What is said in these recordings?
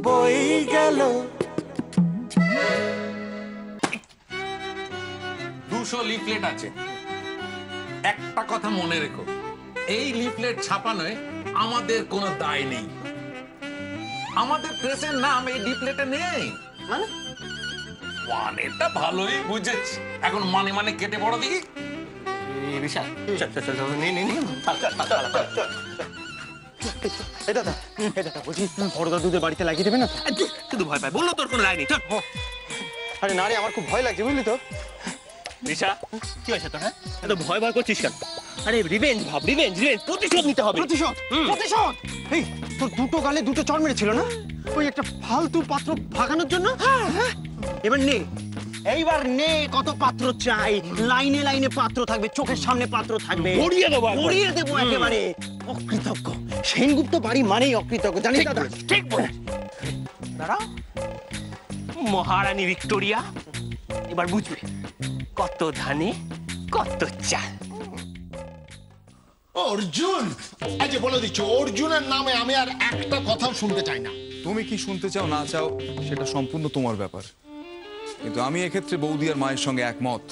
বই গেল 200 লিফলেট আছে। একটা কথা মনে রেখো, এই লিফলেট ছাপানোয় আমাদের কোনো দায় নেই। আমাদের প্রেসের নাম এই লিফলেটে নেই। মানেটা ভালোই বুঝেছি, এখন মানে মানে কেটে পড়ো দেখি। বড়দা দুধের বাড়িতে লাগিয়ে দেবে না? শুধু ভয় পায়, বললো তোর কোনো লাইন নেই। আরে না রে, আমার খুব ভয় লাগছে বুঝলি তো। ঋষা, কি হয়েছে তোর? হ্যাঁ, এত ভয় ভয় করছিস কেন? আরে রিভেঞ্জ ভাব, রিভেঞ্জ, প্রতিশোধ নিতে হবে। প্রতিশোধ? এই তোর দুটো গালে দুটো চড় মেরেছিল না ওই একটা ফালতু পাত্র ভাগানোর জন্য? এবার নে, এইবার নে, কত পাত্র চাই? লাইনে লাইনে পাত্র থাকবে, চোখের সামনে পাত্র থাকবে, ভরিয়ে দেবো একেবারে। অকৃতজ্ঞ সেনগুপ্ত বাড়ি মানেই অকৃতজ্ঞ, জানিস দাদা? ঠিক বলে। দাঁড়াও, মহারানী ভিক্টোরিয়া এবার বুঝবে কত ধানে কত চাল। অর্জুন, এই যে বলে দিচ্ছি, অর্জুনের নামে আমি আর একটা কথাও শুনতে চাই না। তুমি কি শুনতে চাও না চাও সেটা সম্পূর্ণ তোমার ব্যাপার, কিন্তু আমি এক্ষেত্রে বৌদি আর মায়ের সঙ্গে একমত।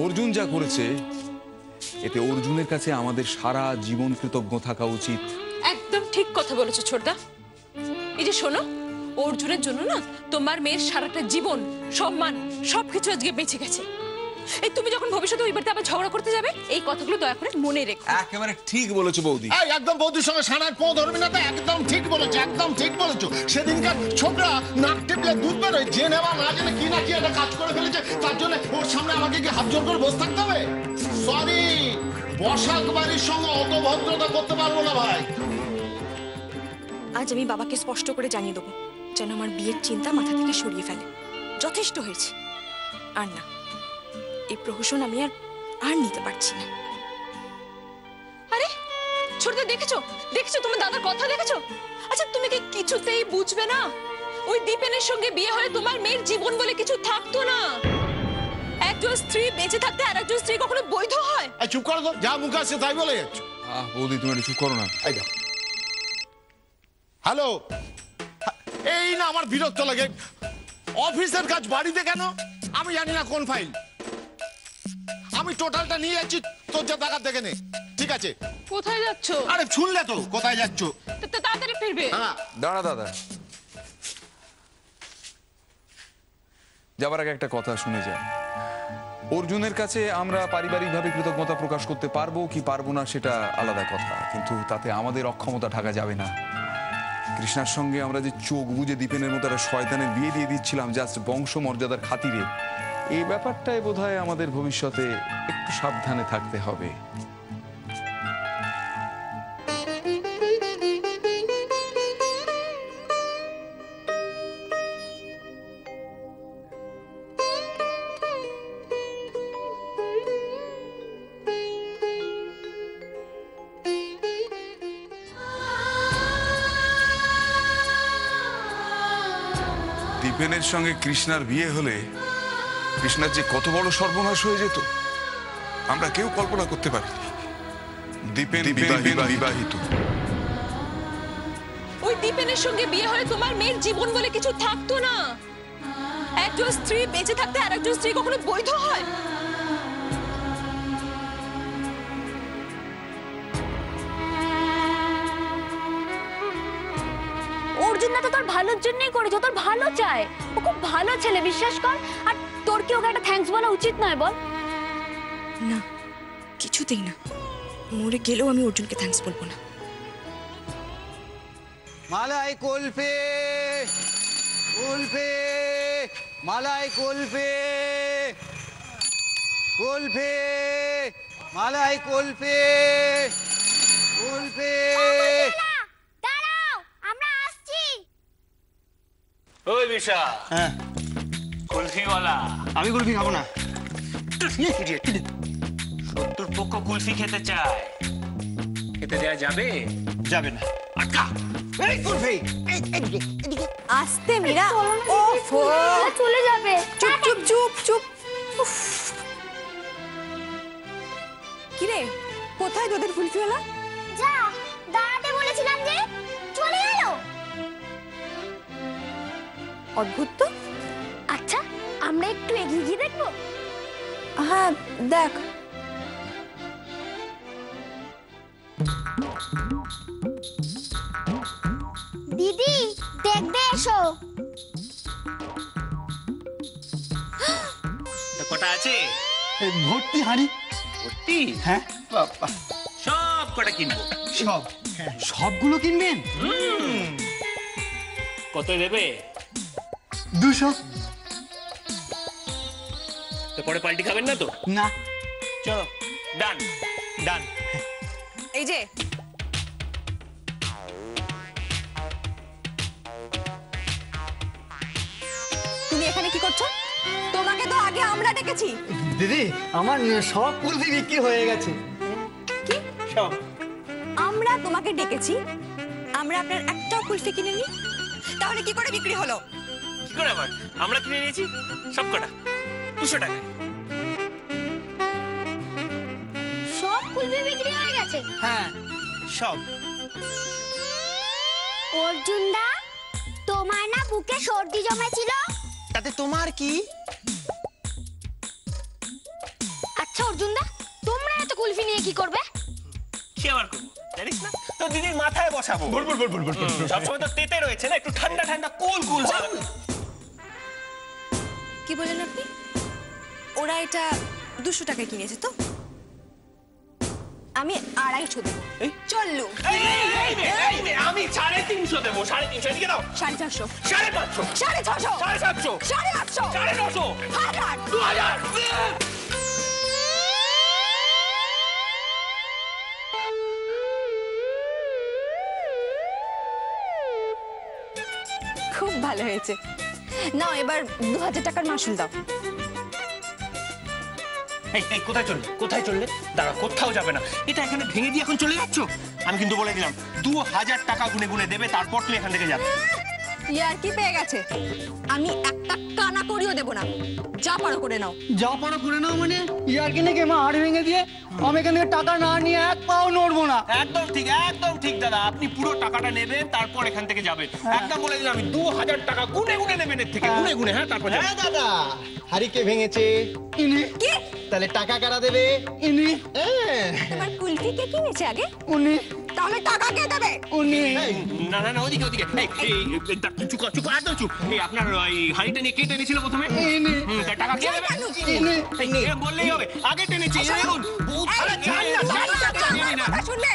অর্জুন যা করেছে এতে অর্জুনের কাছে আমাদের সারা জীবন কৃতজ্ঞ থাকা উচিত। একদম ঠিক কথা বলেছো ছোটদা। এই যে শোনো, অর্জুনের জন্য না তোমার মেয়ের সারাটা জীবন, সম্মান, সবকিছু আজকে বেঁচে গেছে। এই তুমি যখন ভবিষ্যতে ওই বাড়িতে আবার ঝগড়া করতে যাবে, এই কথাগুলো দয়া করে মনে রেখো। একেবারে ঠিক বলেছো বৌদি। এই একদম বৌদির সঙ্গে সানার পো ধরবি না তো, একদম ঠিক বলেছো, একদম ঠিক বলেছো। সেদিনকার ছোকরা নাক টেপলে দুধ বেরোয়, যে নেওয়া না জেনে কি না কি একটা কাজ করে ফেলেছে, তার জন্য ওর সামনে আমাকে কি হাত জোর করে বসে থাকতে হবে? সরি, বসাক বাড়ির সঙ্গে অত ভদ্রতা করতে পারবো না ভাই। আজ আমি বাবাকে স্পষ্ট করে জানিয়ে দেবো যেন আমার বিয়ের চিন্তা মাথা থেকে সরিয়ে ফেলে। যথেষ্ট হয়েছে, আর না, এই প্রহসন আমি আর নিতে পারছি না। আরে ছোটদা, দেখেছো দেখেছো তোমার দাদার কথা দেখেছো? আচ্ছা তুমি কি কিছুতেই বুঝবে না? ওই দীপেনের সঙ্গে বিয়ে হলে তোমার মেয়ের জীবন বলে কিছু থাকতো না। একজন স্ত্রী বেঁচে থাকতে আর একজন স্ত্রী কখনো বৈধ হয়? এই চুপ করো তো, যা মুখে আসছে তাই বলে যাচ্ছ। বৌদি তুমি একটু চুপ করো না। এই দাও, হ্যালো, এই না আমার বিরক্ত লাগে। অফিসের কাজ বাড়িতে কেন? আমি জানি না কোন ফাইল। আমি টোটালটা নিয়ে যাচ্ছি, তোর যা টাকা দেখে নে। ঠিক আছে? কোথায় যাচ্ছো? আরে শুনলে তো কোথায় যাচ্ছ? তাড়াতাড়ি ফিরবে। হ্যাঁ, দাঁড়া দাদা, যাবার আগে একটা কথা শুনে যাই। অর্জুনের কাছে আমরা পারিবারিকভাবে কৃতজ্ঞতা প্রকাশ করতে পারবো কি পারবো না সেটা আলাদা কথা, কিন্তু তাতে আমাদের অক্ষমতা ঢাকা যাবে না। কৃষ্ণার সঙ্গে আমরা যে চোখ বুজে দীপেনের মতো একটা শয়তানের বিয়ে দিয়ে দিচ্ছিলাম জাস্ট বংশ মর্যাদার খাতিরে, এই ব্যাপারটাই বোধহয় আমাদের ভবিষ্যতে একটু সাবধানে থাকতে হবে। দীপেনের সঙ্গে কৃষ্ণার বিয়ে হলে কৃষ্ণার যে কত বড় সর্বনাশ হয়ে যেত আমরা কেউ কল্পনা করতে পারিনি। দীপেন বিবাহিত। ওই দীপেনের সঙ্গে বিয়ে হলে তোমার মেয়ের জীবন বলে কিছু থাকতো না। একজন স্ত্রী বেঁচে থাকতে আর একজন স্ত্রী কখনো বৈধ হয়? অর্জুন তো তোর ভালোর জন্যই করেছে, তোর ভালো চায়, ও খুব ভালো ছেলে, বিশ্বাস কর। আর তোর কি ওকে একটা থ্যাঙ্কস বলা উচিত নয় বল? না, কিছুতেই না। মরে গেলেও আমি অর্জুনকে থ্যাঙ্কস বলবো না। মালাই কুলফি, কুলফি, মালাই কুলফি, কুলফি, মালাই কুলফি, কুলফি। দাঁড়াও, আমরা আসছি। ওই বিশা, হ্যাঁ, কুলফিওয়ালা, আমি কুলফি খাবো না। 70 পক্ষ কুলফি খেতে চায়, খেতে দেয়া যাবে? যাবে না। আটকা। এই কুলফি, এদিকে এদিকে। আসতে মীরা, ওফো চলে যাবে। চুপ চুপ চুপ চুপ। কিরে, কোথায় তোদের কুলফিওয়ালা? যা, দাঁড়াতে বলেছিলাম যে চলে এলো। অদ্ভুত তো। আচ্ছা আমরা একটু এগিয়ে গিয়ে দেখবো। হ্যাঁ দেখ। দিদি দেখবে এসো। কটা আছে? ভর্তি হাঁড়ি। ভর্তি? হ্যাঁ বাবা, সব কটা কিনবো। সব সবগুলো কিনবেন? কত দেবে? 200। তো পরে পাল্টি খাবেন না তো? না। চলো ডান ডান। এই যে তুমি এখানে কি করছো? তোমাকে তো আগে আমরা ডেকেছি। দিদি আমার সব কুলফি বিক্রি হয়ে গেছে। কি? সব। আমরা তোমাকে ডেকেছি, আমরা আপনার একটাও কুলফি কিনিনি, তাহলে কি করে বিক্রি হলো? কি করে আবার? আমরা কিনে নিয়েছি সব কটা 200 টাকায়। সব কুলফি বিক্রি হয়ে গেছে? হ্যাঁ সব। অর্জুন দা, তোমার না বুকে সর্দি জমেছিল? তাতে তোমার কি? আচ্ছা অর্জুন দা, তোমরা এত কুলফি নিয়ে কি করবে? কি আবার করবো জানিস না? তো দিদির মাথায় বসাবো। সবসময় তো তেতে রয়েছে না, একটু ঠান্ডা ঠান্ডা কুল কুল। কি বলেন আপনি? ওরা এটা 200 টাকায় কিনেছে তো? আমি 250 দেবো। চললু। আমি 350 দেবো। 350 এদিকে দাও। 450, 550, 650, 750, 850, 950, 1000, 2000। খুব ভালো হয়েছে। নাও এবার 2000 টাকার মাসুল দাও। এই কোথায় চললে? কোথায় চললে? দাঁড়া, কোথাও যাবে না। এটা এখানে ভেঙে দিয়ে এখন চলে যাচ্ছ? আমি কিন্তু বলে দিলাম 2000 টাকা গুনে গুনে দেবে, তারপর তুমি এখান থেকে যাবে। ইয়ার কি পেয়ে গেছে? আমি একটা কানা করিও দেব না। যা পারো করে নাও। যা পারো করে নাও মানে? ইয়ার কিনে কে মা হাড়ি ভেঙে দিয়ে আমি এখান থেকে টাকা না নিয়ে এক পাও নড়বো না। একদম ঠিক দাদা, আপনি পুরো টাকাটা নেবেন, তারপর এখান থেকে যাবেন। একদম বলে দিলাম আমি 2000 টাকা গুনে গুনে নেবেন এর থেকে, গুনে গুনে। হ্যাঁ, তারপর যাবেন। হ্যাঁ দাদা, হাড়ি কে ভেঙেছে? ইনি। কি? তাহলে টাকা কারা দেবে? ইনি। তোমার কুলফি কে কিনেছে আগে? উনি। তাহলে টাকা কে দেবে? উনি। না না না, ওদিকে ওদিকে। চুপ একদম চুপ। এই আপনার ওই হাড়িটা নিয়ে কে টেনেছিল প্রথমে? ইনি। তার টাকা কে দেবে? ইনি। এই, বললেই হবে আগে টেনেছি। দেখুন বহুত এই, ভালো। ছাড় না, ছাড় না, ছাড় না, নিয়ে না। কথা শুনলে?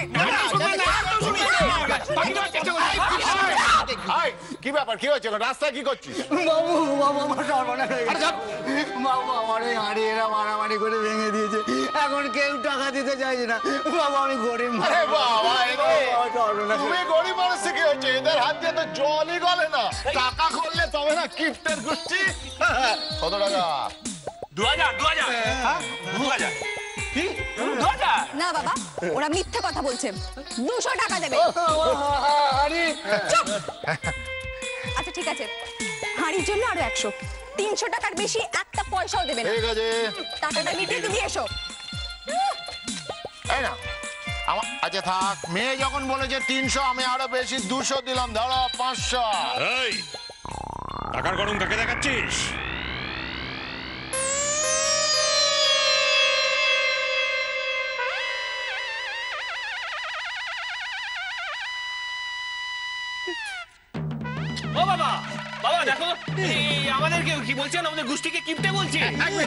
কি ব্যাপার, কি হয়েছে? রাস্তায় কি করছিস? বাবু বাবু আমার সর্বনাশ হয়ে গেছে। বাবু আমার এই হাঁড়ি এরা মারামারি করে ভেঙে দিয়েছে, এখন কেউ টাকা দিতে চাইছে না। বাবু আমি গরিব মানুষ। আরে বাবা, আমার সর্বনাশ তুমি গরিব মানুষ কি হয়েছে? এদের হাত দিয়ে তো জলই গলে না। টাকা করলে তবে না কিপ্টের গোষ্ঠী। কত টাকা? 2000 হ্যাঁ 2000 কি 2000? না বাবা, ওরা মিথ্যে কথা বলছে। 200 টাকা দেবে। হাঁড়ি। চুপ। আচ্ছা ঠিক আছে, হাঁড়ির জন্য আরো 100। 300 টাকার বেশি একটা পয়সাও দেবে না। ঠিক আছে। টাকাটা মিটিয়ে দিয়ে এসো। এই না আচ্ছা থাক, মেয়ে যখন বলেছে 300, আমি আরো বেশি 200 দিলাম। ধরো 500। এই টাকার গরম কাকে দেখাচ্ছিস? ও বাবা, বাবা দেখো, এই আমাদেরকে কি বলছেন? আমাদের গোষ্ঠীকে কিপটে বলছে।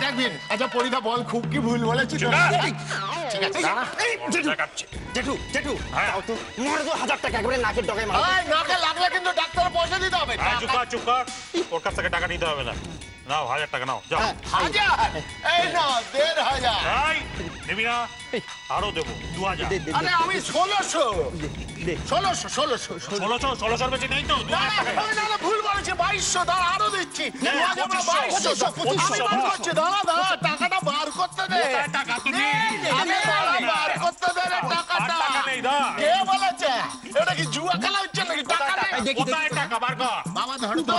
এক মিনিট। আচ্ছা পরিদা বল, খুব কি ভুল বলেছি? ঠিক আছে দাঁড়া। দেখাচ্ছি। জেঠু জেঠু তাও তো মার দো 1000 টাকা একবারে নাকের ডগায় মার। এই নাকে লাগলে কিন্তু ডাক্তারের পয়সা দিতে হবে। চুপ কর। ওর কাছ থেকে টাকা নিতে হবে না। নাও 1000 টাকা নাও, যাও। 1000? এই না 1500। এই নিবি না? আরো দেবো 2000। আরে আমি 1600। 1600 বেশি নেই তো? 2000 টাকা নাও। না, ভুল বলেছি। 2200। দাঁড়া, আরো দিচ্ছি। 2200। আমি বার করছি। দাঁড়া, টাকাটা বার করতে দে। টাকা তো নেই। আরে দাঁড়া, বার করতে দে রে টাকাটা। টাকা নেই, দাও। কে বলেছে? এটা কি জুয়া খেলা হচ্ছে নাকি? টাকা নেই। কোথায় টাকা বার কর? বাবা ধর তো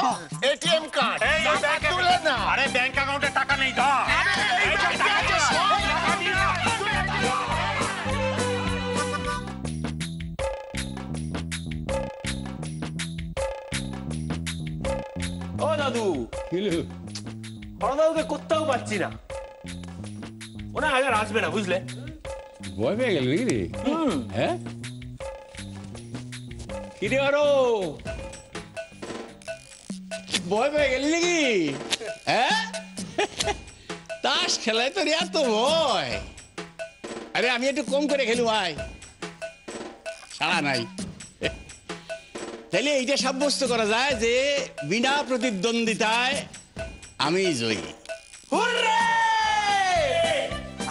এটিএম কার্ড। এই টাকা তুলে না। আরে ব্যাংক অ্যাকাউন্টে টাকা নেই, দাও। এই টাকা আছে, সব টাকা দিয়ে দাও। ও দাদু দাদুকে কোথাও পাচ্ছি না, ওরা আগে আর আসবে না বুঝলে। ভয় পেয়ে গেল নাকি রে? হ্যাঁ কিরে আরো ভয় পেয়ে গেলি নাকি? হ্যাঁ তাস খেলায় তোর এত ভয়? আরে আমি একটু কম করে খেলু ভাই, সারা নাই। তাহলে এইটা সাব্যস্ত করা যায় যে বিনা প্রতিদ্বন্দ্বিতায় আমি জয়ী।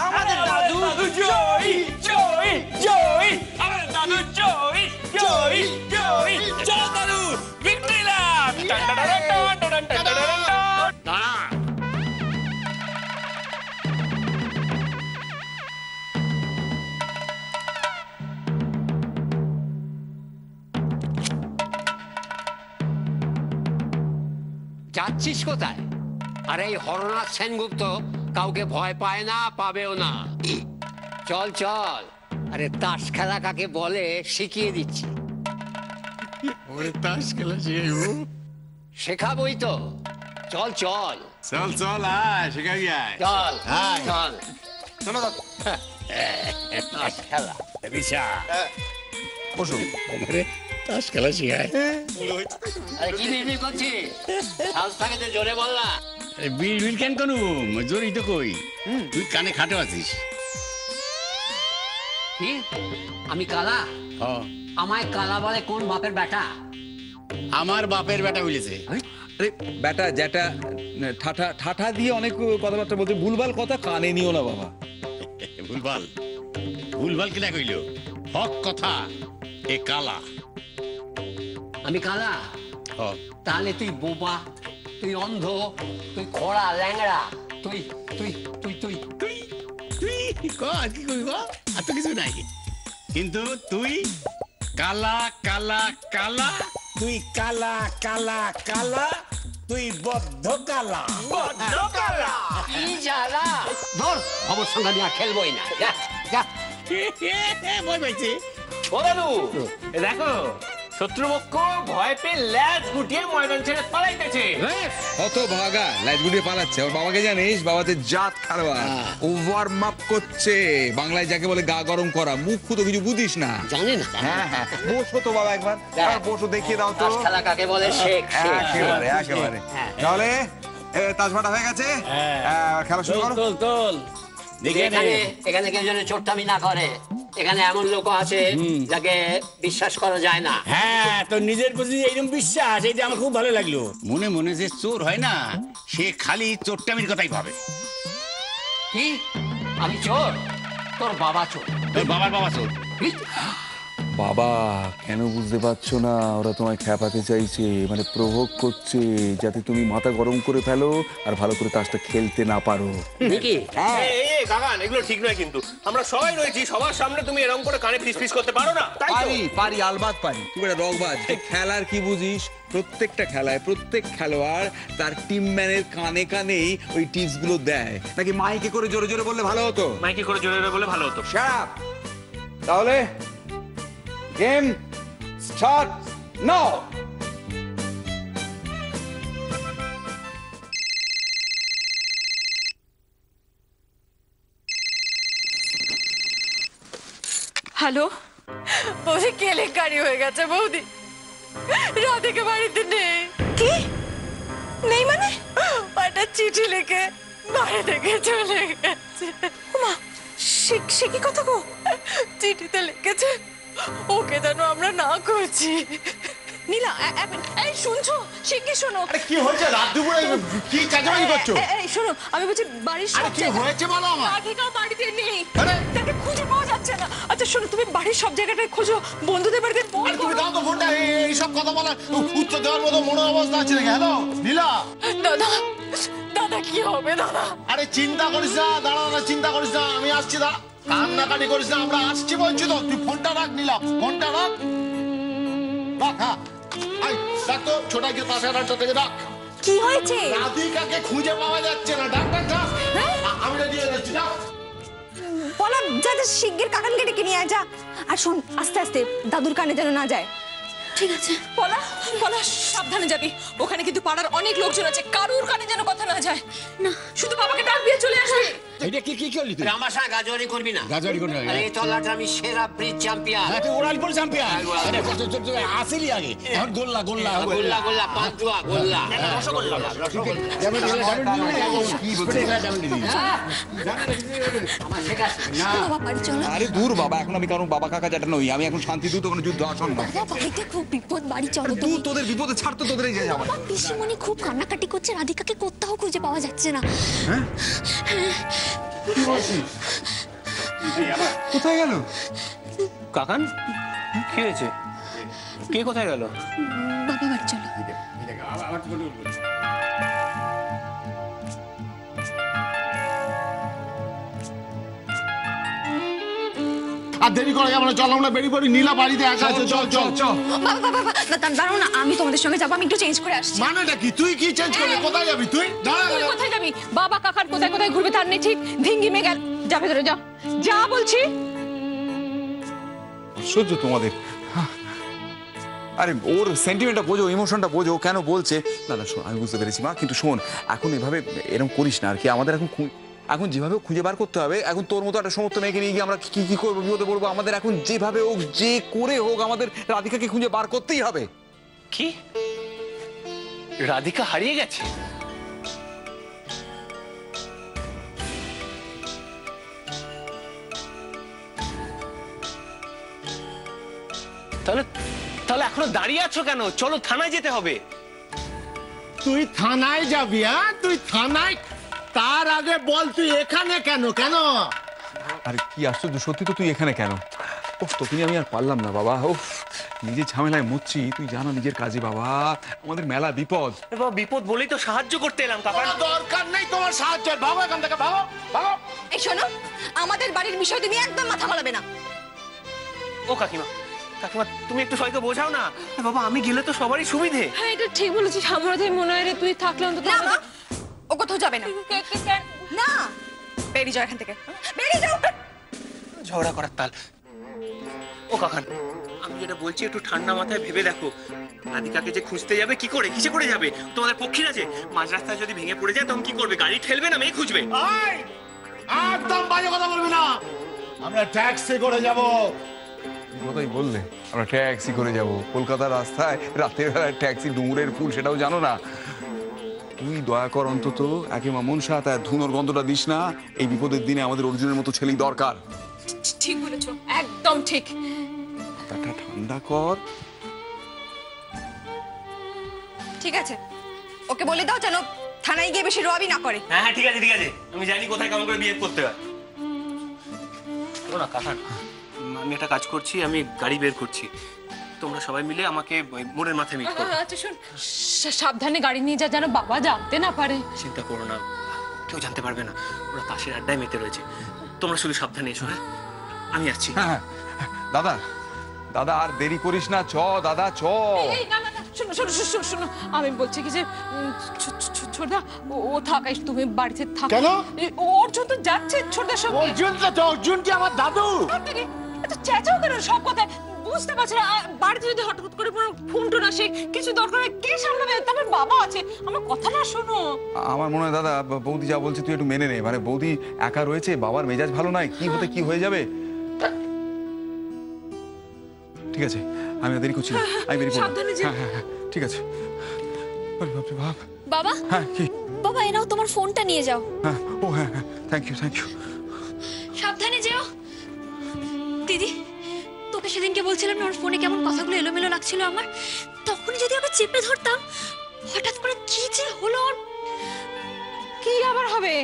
আমাদের দাদু জয় জয় জয়, আমাদের দাদু জয় জয় জয়, চলো দাদু ভিক্টরি লাভ। দাঁড়া, যাচ্ছিস কোথায়? আরে এই হরনাথ সেনগুপ্ত কাউকে ভয় পায় না, পাবেও না। চল চল, আরে তাস খেলা কাকে বলে শিখিয়ে দিচ্ছি। ওরে তাস খেলা শেখাবই তো, চল চল চল চল আয় শেখাবি আয়। চল আয়। চল চলো দাদু। তাস খেলা। বিশা বসো, তাস খেলা শেখায়। আরে কি বিড়বিড় করছিস? সাহস থাকে তো জোরে বল না। বিল বিল কেন করুম, জোরই তো কই। তুই কানে খাটো আছিস। কি আমি কালা? আমায় কালা বলে কোন বাপের বেটা? আমার বাপের বেটা বলেছে। আরে বেটা জ্যাটা ঠাঠা ঠাঠা দিয়ে অনেক কথাবার্তা বলতে, ভুলভাল কথা কানে নিও না বাবা। ভুলভাল ভুলভাল কিনা কইল, হক কথা। এ কালা। আমি কালা? তাহলে তুই বোবা, তুই অন্ধ, তুই খোড়া ল্যাংড়া, তুই তুই তুই তুই তুই তুই কি কই গো? আর তো কিছু নাই, কিন্তু তুই কালা কালা কালা, তুই কালা কালা কালা, তুই বদ্ধ কালা। বদ্ধ কালা? কি জ্বালা! ধর খবর সঙ্গে নিয়ে খেলবই না, যা যা। ভয় পাইছি। ও দাদু দেখো, শত্রুপক্ষ ভয় পেয়ে ল্যাজ গুটিয়ে ময়দান ছেড়ে পালাইতেছে। কত ভাগা লাইট গুটিয়ে পালাচ্ছে। ওর বাবাকে জানিস? বাবাতে জাত খারবা, ওভার মাপ করছে। বাংলায় যাকে বলে গা গরম করা। মুখ তো কিছু বুঝিস না। জানি না। হ্যাঁ হ্যাঁ, বসো তো বাবা একবার, বসো দেখিয়ে দাও তো। তাস খেলা কাকে বলে শেখ। একেবারে একেবারে। তাহলে তাস ফাটা হয়ে গেছে, খেলা শুরু করো। তোল তোল এখানে কেউ যেন চোট্টামি না করে। এখানে এমন লোক আছে যাকে বিশ্বাস করা যায় না। হ্যাঁ, তোর নিজের প্রতি এইরকম বিশ্বাস, এইটা আমার খুব ভালো লাগলো। মনে মনে যে চোর হয় না, সে খালি চোরটামির কথাই ভাবে। কি আমি চোর? তোর বাবা চোর। তোর বাবার বাবা চোর। বাবা কেন বুঝতে পারছো না? ওরা তোমায় খেপাতে চাইছে, মানে প্রভোগ করছে, যাতে তুমি মাথা গরম করে ফেলো আর ভালো করে তাসটা খেলতে না পারো। নাকি? এই কাকান, এগুলো ঠিক নয় কিন্তু। আমরা সবাই রয়েছি, সবার সামনে তুমি এরকম করে কানে ফিস ফিস করতে পারো না? পারি পারি, আলবাত পারি। তুমি একটা রগবাজ, খেলার কি বুঝিস? প্রত্যেকটা খেলায় প্রত্যেক খেলোয়াড় তার টিম ম্যানের কানে কানেই ওই টিপস গুলো দেয়। নাকি মাইকে করে জোরে জোরে বললে ভালো হতো? মাইকে করে জোরে জোরে বলে ভালো হতো। শাট। তাহলে গেম স্টার্ট নাও। হ্যালো, বৌদি কেলেঙ্কারি হয়ে গেছে। বৌদি রাধিকা বাড়িতে নেই। কি নেই মানে? একটা চিঠি লিখে বাড়ি থেকে চলে গেছে। মা, সে কি কথা গো? চিঠিতে লিখেছে ওকে যেন আমরা না করছি। নীলা, এই শুনছো? সে কি শোনো। আরে কি হয়েছে? রাত দুপুরে কি চাচামাচি করছো? এই শোনো, আমি বলছি বাড়ির সব আরে কি হয়েছে বলো আমার? রাধিকা বাড়িতে নেই, তাকে খুঁজে পাওয়া যাচ্ছে না। আচ্ছা শোনো, তুমি বাড়ির সব জায়গাটায় খোঁজো, বন্ধুদের বাড়িতে ফোন আরে তুমি করো। দাও তো ফোনটা, এইসব কথা বলার উত্তর দেওয়ার মতো মনে অবস্থা আছে নাকি? হ্যালো নীলা। দাদা, দাদা কি হবে দাদা? আরে চিন্তা করিস না, দাঁড়া না, চিন্তা করিস না, আমি আসছি। দাঁড়া, কান্নাকাটি করিস না, আমরা আসছি বলছি তো। তুই ফোনটা রাখ নীলা, ফোনটা রাখ। রাখ, হ্যাঁ। আই ডাক তো, ছোটাকে তাছাড়া থেকে ডাক। কি হয়েছে? রাধিকাকে খুঁজে পাওয়া যাচ্ছে না। ডাক ডাক ডাক। আমি রেডি হয়ে যাচ্ছি, ডাক। বলা যা, শিগগির কাকানকে ডেকে নিয়ে আয়, যা। আর শোন, আস্তে আস্তে, দাদুর কানে যেন না যায়। ঠিক আছে। বলা বলা সাবধানে যাবি, ওখানে কিন্তু পাড়ার অনেক লোকজন আছে, কারুর কানে যেন কথা না যায়। না শুধু বাবাকে ডাক দিয়ে চলে আসবি। এটা কি কি করলি তুই? আমার সঙ্গে গাজোয়ারি করবি না। গাজোয়ারি করবি না? আরে এই তলাটা আমি সেরা ব্রিজ চ্যাম্পিয়ন। হ্যাঁ তুই উড়ালপুর চ্যাম্পিয়ন। আরে তুই আসিলি আগে, এখন গোল্লা গোল্লা গোল্লা গোল্লা পান্তুয়া গোল্লা রসগোল্লা কি বলছিস? বাবা বাড়ি চলো। আরে দূর বাবা, এখন আমি কারণ বাবা কাকা যেটা নই, আমি এখন শান্তি দূত, ওখানে যুদ্ধ আসন্ন। বাবা বাড়িতে খুব বিপদ, বাড়ি চলো তুই তুমি। তোদের বিপদে ছাড় তো, তোদেরই যে যাবে। বাবা পিসিমণি খুব কান্নাকাটি করছে, রাধিকাকে কোথাও খুঁজে পাওয়া যাচ্ছে না। কি বলছিস? কোথায় গেল? কাকান কি হয়েছে? কে কোথায় গেল? বাবা বাড়ি চলো। আর দেরি করা যাবে না, চল আমরা বেরিয়ে পড়ি। নীলা বাড়িতে একা আছে, চল চল চল। বাবা বাবা দাঁড়াও না, আমি তোমাদের সঙ্গে যাবো, আমি একটু চেঞ্জ করে আসছি। মানেটা কি? তুই কি চেঞ্জ করবি? কোথায় যাবি তুই? দাঁড়া তুই কোথায় যাবি? বাবা কাকার কোথায় কোথায় ঘুরবে তার নেই ঠিক, ধিঙ্গি মে গেল। যাবে ধরে যা, যা বলছি। সহ্য তোমাদের। আরে ওর সেন্টিমেন্টটা বোঝো, ইমোশনটা বোঝো, কেন বলছে। না না শোন, আমি বুঝতে পেরেছি মা, কিন্তু শোন এখন এভাবে এরকম করিস না আর কি। আমাদের এখন যেভাবে খুঁজে বার করতে হবে, এখন তোর মতো একটা সমস্ত মেয়েকে নিয়ে গিয়ে আমরা কি কি করবো, বিপদে পড়বো। আমাদের এখন যেভাবে হোক, যে করে হোক, আমাদের রাধিকাকে খুঁজে বার করতেই হবে। কি রাধিকা হারিয়ে গেছে? তাহলে তাহলে এখনো দাঁড়িয়ে আছো কেন? চলো থানায় যেতে হবে। তুই থানায় যাবি? হ্যাঁ তুই থানায়? তার আগে বল তুই এখানে কেন? কেন? আরে কি আশ্চর্য, সত্যি তো তুই এখানে কেন? ওফ, তোকে নিয়ে আমি আর পারলাম না বাবা। ওফ, নিজের ঝামেলায় মরছি, তুই জানা নিজের কাজে বাবা, আমাদের মেলা বিপদ। বাবা বিপদ বলেই তো সাহায্য করতে এলাম কাকা। দরকার নেই তোমার সাহায্যের, ভাগো এখান থেকে, ভাগো ভাগো। এই শোনো, আমাদের বাড়ির বিষয় তুমি একদম মাথা ঘামাবে না। ও কাকিমা, কাকিমা তুমি একটু সবাইকে বোঝাও না। বাবা আমি গেলে তো সবারই সুবিধে। হ্যাঁ এটা ঠিক বলেছিস, আমার তাই মনে হয় রে, তুই থাকলে অন্তত। না মা, ও কোথাও যাবে না। না, বেরিয়ে যাও এখান থেকে, বেরিয়ে যাও। ঝগড়া করার তাল। ও কাকান, আমি যেটা বলছি একটু ঠান্ডা মাথায় ভেবে দেখো। রাধিকাকে যে খুঁজতে যাবে, কি করে কিসে করে যাবে? তোমাদের পক্ষে আছে? মাঝ রাস্তায় যদি ভেঙে পড়ে যায় তখন কি করবে? গাড়ি ঠেলবে না মেয়ে খুঁজবে? একদম বাজে কথা বলবি না, আমরা ট্যাক্সি করে যাব। কোথায় বললে আমরা ট্যাক্সি করে যাব? কলকাতার রাস্তায় রাতের বেলায় ট্যাক্সি ডুমুরের ফুল, সেটাও জানো না? তুই দয়া কর অন্তত একে মামুন সাথ ধুনোর গন্ধটা দিস না। এই বিপদের দিনে আমাদের অর্জুনের মতো ছেলেই দরকার। ঠিক বলেছো, একদম ঠিক। মাথাটা ঠান্ডা কর। ঠিক আছে, ওকে বলে দাও যেন থানায় গিয়ে বেশি রোয়াবি না করে। হ্যাঁ ঠিক আছে ঠিক আছে, আমি জানি কোথায় কেমন করে বিয়ে করতে হয়। শোনো না কাকান, আমি একটা কাজ করছি, আমি গাড়ি বের করছি, তোমরা সবাই মিলে আমাকে মোড়ের মাথায় মিট করো। আচ্ছা শোন, সাবধানে গাড়ি নিয়ে যা, যেন বাবা জানতে না পারে। চিন্তা করো না, কেউ জানতে পারবে না। ওরা তাসের আড্ডায় মেতে রয়েছে। তোমরা শুধু সাবধানে এসো। হ্যাঁ আমি আসছি। হ্যাঁ দাদা, দাদা আর দেরি করিস না, চ দাদা চ। এই না না না, শোনো শোনো শোনো শোনো, আমি বলছি কি যে ছোটদা ও থাক, তুমি বাড়িতে থাক। কেন? অর্জুন তো যাচ্ছে ছোটদার সঙ্গে। অর্জুন কি আমার দাদু? এত চেঁচাও কেন সব কথায়? বুঝতে পারছি না, বাড়িতে যদি হঠাৎ করে ফোন টোন আসে, কিছু দরকার হয় কে সামলাবে? তারপর বাবা আছে, আমার কথা না শোনো। আমার মনে হয় দাদা, বৌদি যা বলছে তুই একটু মেনে নে। মানে বৌদি একা রয়েছে, বাবার মেজাজ ভালো নয়, কি হতে কি হয়ে যাবে। ঠিক আছে, আমি দেরি করছি না, আমি বেরিয়ে পড়ব। হ্যাঁ হ্যাঁ হ্যাঁ ঠিক আছে। আরে বাপরে বাপ। বাবা, হ্যাঁ কি? বাবা এনাও তোমার ফোনটা নিয়ে যাও। হ্যাঁ ও হ্যাঁ হ্যাঁ, থ্যাংক ইউ থ্যাংক ইউ। সাবধানে যেও। দিদি, তোকে সেদিনকে বলছিলাম না ওর ফোনে কেমন কথাগুলো এলোমেলো লাগছিল আমার, তখনই যদি ওকে চেপে ধরতাম, হঠাৎ করে কি যে হলো ওর। কি আবার হবে?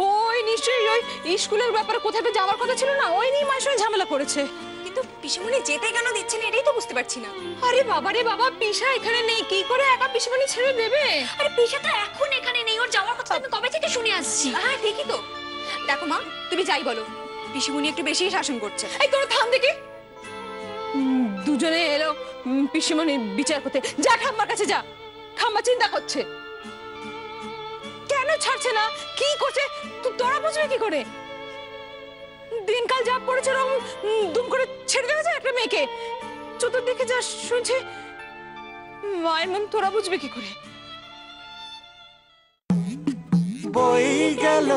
ওই নিশ্চয়ই ওই স্কুলের ব্যাপারে কোথায় যাওয়ার কথা ছিল না, ওই নিয়ে মায়ের সঙ্গে ঝামেলা করেছে। কিন্তু পিসিমণি যেতে কেন দিচ্ছে না এটাই তো বুঝতে পারছি না। আরে বাবা রে বাবা, পিসা এখানে নেই, কি করে একা পিসিমণি ছেড়ে দেবে? আরে পিসা তো এখন এখানে নেই, ওর যাওয়ার কথা আমি কবে থেকে শুনে আসছি। হ্যাঁ ঠিকই তো। দেখো মা, তুমি যাই বলো, পিসিমণি একটু বেশি শাসন করছে। এই তোর থাম দেখি। দুজনে এলো পিসিমণি বিচার করতে। যা খাম্বার কাছে যা, খাম্বা চিন্তা করছে, কেন ছাড়ছে না, কি করছে তোরা বুঝবে কি করে? দিনকাল যা পড়েছে ওরকম দুম করে ছেড়ে দেওয়া যায় একটা মেয়েকে? চতুর্দিকে যা শুনছে মায়ের মন তোরা বুঝবে কি করে? বই গেল